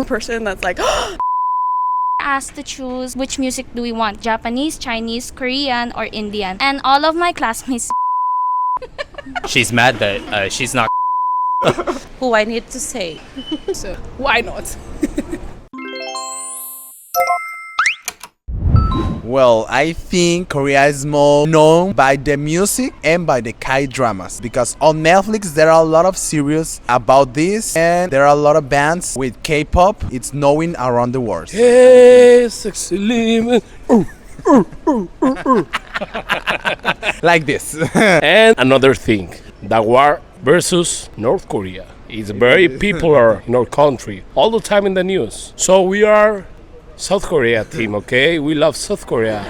person that's like Asked to choose which music do we want, Japanese, Chinese, Korean, or Indian. And all of my classmates She's mad that she's not. Who I need to say. so why not? Well, I think Korea is more known by the music and by the K-dramas because on Netflix there are a lot of series about this and there are a lot of bands with K-pop. It's known around the world. Hey, sexy lemon. Like this. And another thing, the war versus North Korea is very popular in our country, all the time in the news. So we are South Korea team, okay? We love South Korea.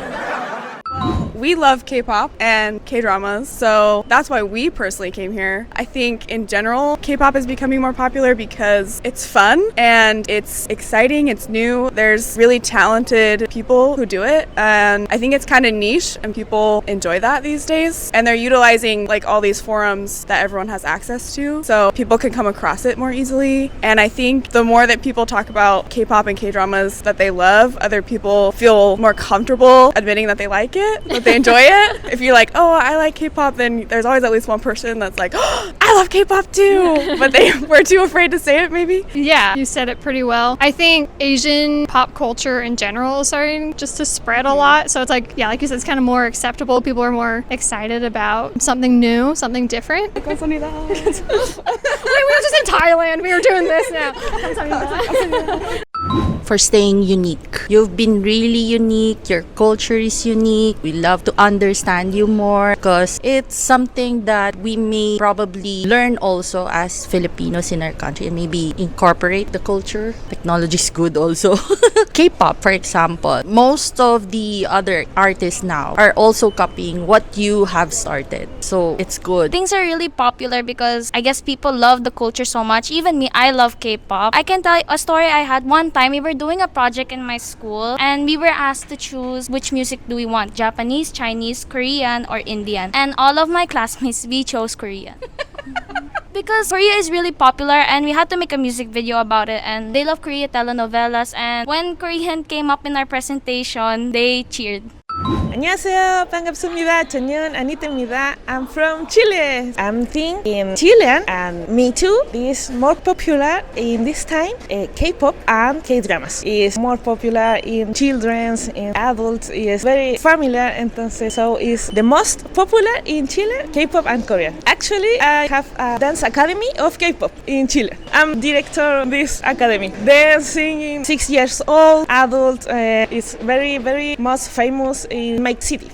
We love K-pop and K-dramas, so that's why we personally came here. I think in general, K-pop is becoming more popular because it's fun and it's exciting, it's new. There's really talented people who do it, and I think it's kind of niche and people enjoy that these days. And they're utilizing like all these forums that everyone has access to, so people can come across it more easily. And I think the more that people talk about K-pop and K-dramas that they love, other people feel more comfortable admitting that they like it, that they enjoy it. If you're like, oh, I like K-pop, then there's always at least one person that's like, oh, I love K-pop too, but they were too afraid to say it maybe. Yeah, you said it pretty well. I think Asian pop culture in general is starting just to spread a lot. So it's like, yeah, like you said, it's kind of more acceptable. People are more excited about something new, something different. Wait, we were just in Thailand. We were doing this now. For staying unique. You've been really unique. Your culture is unique. We love to understand you more because it's something that we may probably learn also as Filipinos in our country and maybe incorporate the culture. Technology is good also. K-pop, for example. Most of the other artists now are also copying what you have started. So it's good. things are really popular because I guess people love the culture so much. Even me, I love K-pop. I can tell you a story I had one time. We were doing a project in my school and we were asked to choose which music do we want, Japanese, Chinese, Korean, or Indian. And all of my classmates, we chose Korean. Because Korea is really popular and we had to make a music video about it, and they love Korea telenovelas, and when Korean came up in our presentation, they cheered. 안녕하세요. 반갑습니다. 저는 아니타입니다. I'm from Chile. I'm think in Chilean and me too is more popular in this time. K-pop and K-dramas is more popular in children's and adults. Is very familiar. Entonces, so is the most popular in Chile. K-pop and Korean. Actually, I have a dance academy of K-pop in Chile. I'm director of this academy. Dancing 6 years old. Adult is very most famous in my city.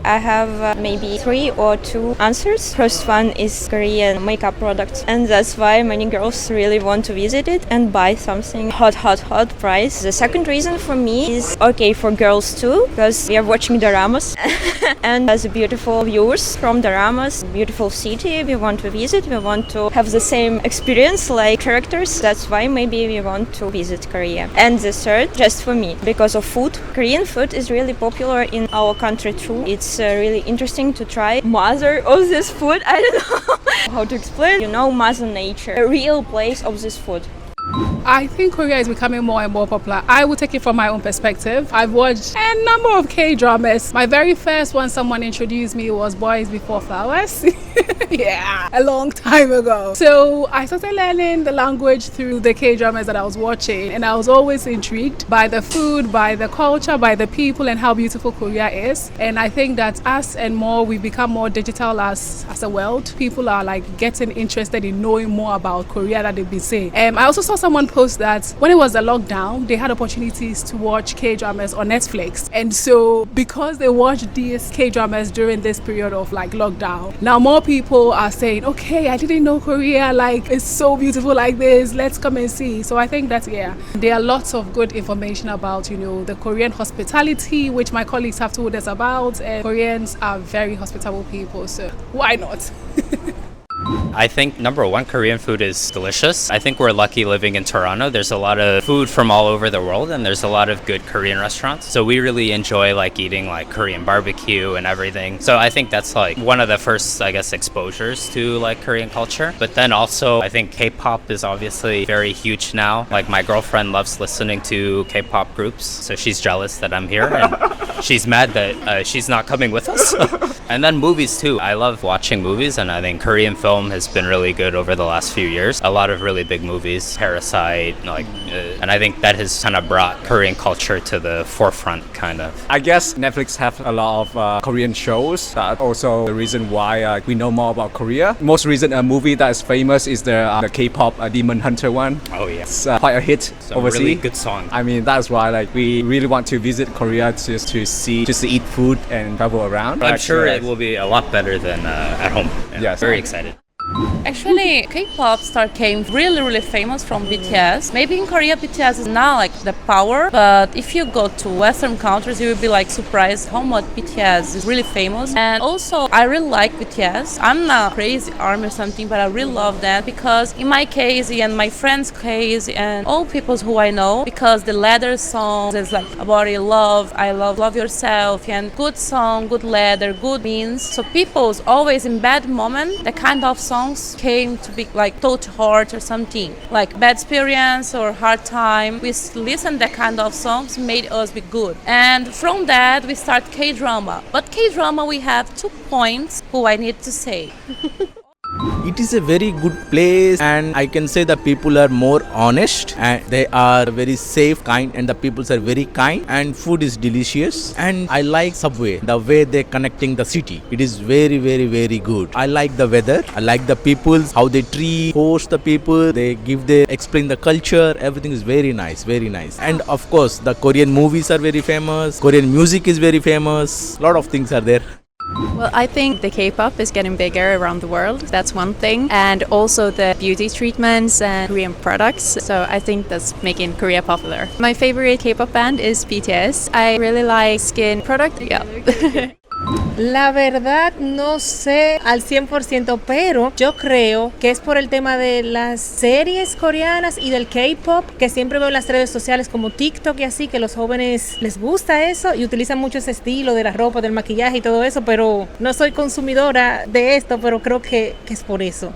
I have maybe 3 or 2 answers. First one is Korean makeup products, and that's why many girls really want to visit it and buy something hot price. The second reason for me is okay for girls too, because we are watching doramas and as beautiful views from doramas, beautiful city we want to visit, we want to have the same experience like characters. That's why maybe we want to visit Korea. And the third, just for me, because of food. Korean food is really popular in our country too. It's really interesting to try mother of this food. I don't know how to explain. You know, Mother Nature, a real place of this food. I think Korea is becoming more and more popular. I will take it from my own perspective. I've watched a number of K-dramas. My very first one someone introduced me was Boys Before Flowers. Yeah, a long time ago. So I started learning the language through the K-dramas that I was watching, and I was always intrigued by the food, by the culture, by the people, and how beautiful Korea is. And I think that as and more we become more digital as a world, people are like getting interested in knowing more about Korea that they've been saying. I also saw someone post that when it was the lockdown, they had opportunities to watch K-dramas on Netflix. And so because they watched these K-dramas during this period of like lockdown, now more people are saying, okay, I didn't know Korea like it's so beautiful like this, let's come and see. So I think that, yeah, there are lots of good information about, you know, the Korean hospitality, which my colleagues have told us about, and Koreans are very hospitable people, so why not? I think number one, Korean food is delicious. I think we're lucky living in Toronto. There's a lot of food from all over the world, and there's a lot of good Korean restaurants. So we really enjoy like eating like Korean barbecue and everything. So I think that's like one of the first, I guess, exposures to like Korean culture. But then also, I think K-pop is obviously very huge now. Like my girlfriend loves listening to K-pop groups, so she's jealous that I'm here, and she's mad that she's not coming with us. And then movies too. I love watching movies, and I think Korean film has been really good over the last few years. A lot of really big movies, Parasite, and I think that has kind of brought Korean culture to the forefront, kind of. I guess Netflix have a lot of Korean shows. That's also the reason why we know more about Korea. Most recent movie that is famous is the K-pop Demon Hunter one. Oh yeah, it's quite a hit overseas. Really good song. I mean, that's why like we really want to visit Korea just to eat food and travel around. I'm sure it will be a lot better than at home. Yes, very excited. Actually, K-pop star came really famous from BTS. Maybe in Korea BTS is not like the power, but if you go to Western countries, you will be like surprised how much BTS is really famous. And also, I really like BTS. I'm not crazy ARMY or something, but I really love that because in my case and my friends' case and all people who I know, because the leather songs is like about love, I love yourself, and good song, good leather, good means. So people's always in bad moment, the kind of songs came to be like touch heart or something like bad experience or hard time. We listen that kind of songs made us be good, and from that we start K-drama. But K-drama we have 2 points who I need to say. It is a very good place, and I can say the people are more honest and they are very safe, kind, and the people are very kind, and food is delicious. And I like Subway, the way they're connecting the city. It is very good. I like the weather, I like the people, how they host the people, they explain the culture, everything is very nice. And of course, the Korean movies are very famous, Korean music is very famous, lot of things are there. Well, I think the K-pop is getting bigger around the world. That's one thing. And also the beauty treatments and Korean products. So I think that's making Korea popular. My favorite K-pop band is BTS. I really like skin product. Yeah. La verdad no sé al 100%, pero yo creo que es por el tema de las series coreanas y del K-pop, que siempre veo en las redes sociales como TikTok y así, que los jóvenes les gusta eso y utilizan mucho ese estilo de la ropa, del maquillaje y todo eso, pero no soy consumidora de esto, pero creo que es por eso.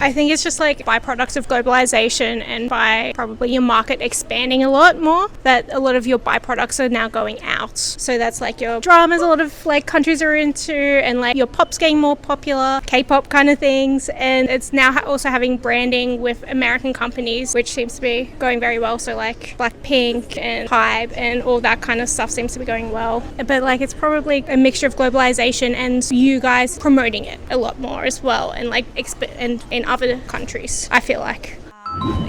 I think it's just like byproducts of globalization and by probably your market expanding a lot more, that a lot of your byproducts are now going out. So that's like your dramas a lot of like countries are into, and like your pop's getting more popular, K-pop kind of things, and it's now also having branding with American companies, which seems to be going very well. So like Blackpink and HYBE and all that kind of stuff seems to be going well. But like it's probably a mixture of globalization and you guys promoting it a lot more as well, and like in other countries, I feel like.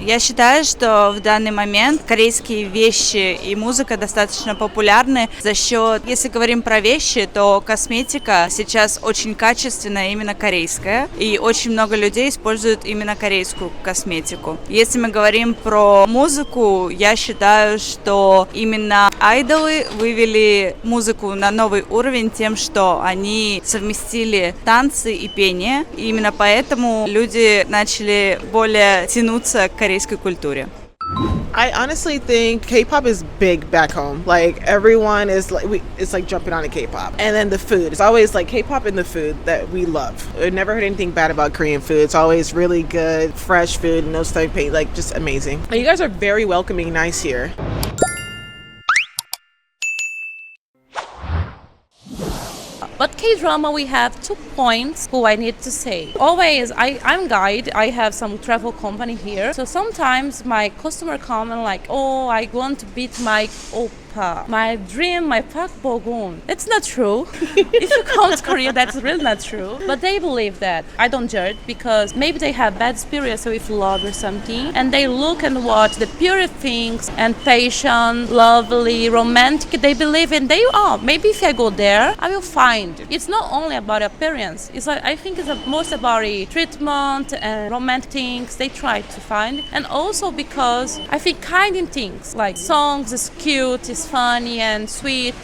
Я считаю, что в данный момент корейские вещи и музыка достаточно популярны за счет, если говорим про вещи, то косметика сейчас очень качественная, именно корейская, и очень много людей используют именно корейскую косметику. Если мы говорим про музыку, я считаю, что именно айдолы вывели музыку на новый уровень тем, что они совместили танцы и пение, и именно поэтому люди начали более тянуться к корейской культуре. I honestly think K-pop is big back home. Like everyone is like, it's like jumping on a K-pop. And then the food. It's always like K-pop and the food that we love. I've never heard anything bad about Korean food. It's always really good, fresh food, no stuff paint, like just amazing. And you guys are very welcoming, nice here. But K-drama, we have 2 points who I need to say. Always, I'm guide. I have some travel company here. So sometimes my customer come and like, oh, I want to beat my oppa, my dream, my Park Bo-gum. It's not true. If you come to Korea, that's really not true. But they believe that. I don't judge because maybe they have bad experience with love or something, and they look and watch the pure things and patient, lovely, romantic. They believe in. Maybe if I go there, I will find. It's not only about appearance. It's like, I think it's most about treatment and romantic things they try to find, and also because I think kind in things like songs is cute, is funny and sweet,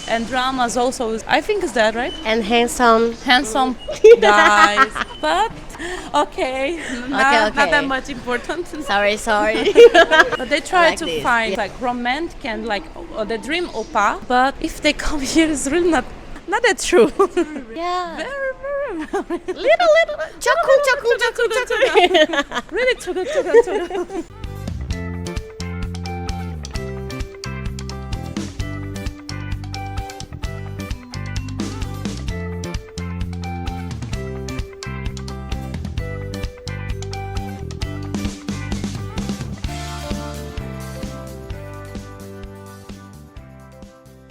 and dramas also. I think is that right? And handsome guys, but Okay, not that much important. Sorry. But they try like to this. find like romantic and like the dream oppa. But if they come here, it's really not that true. Yeah. Very. Little. Chocolate. Really too good.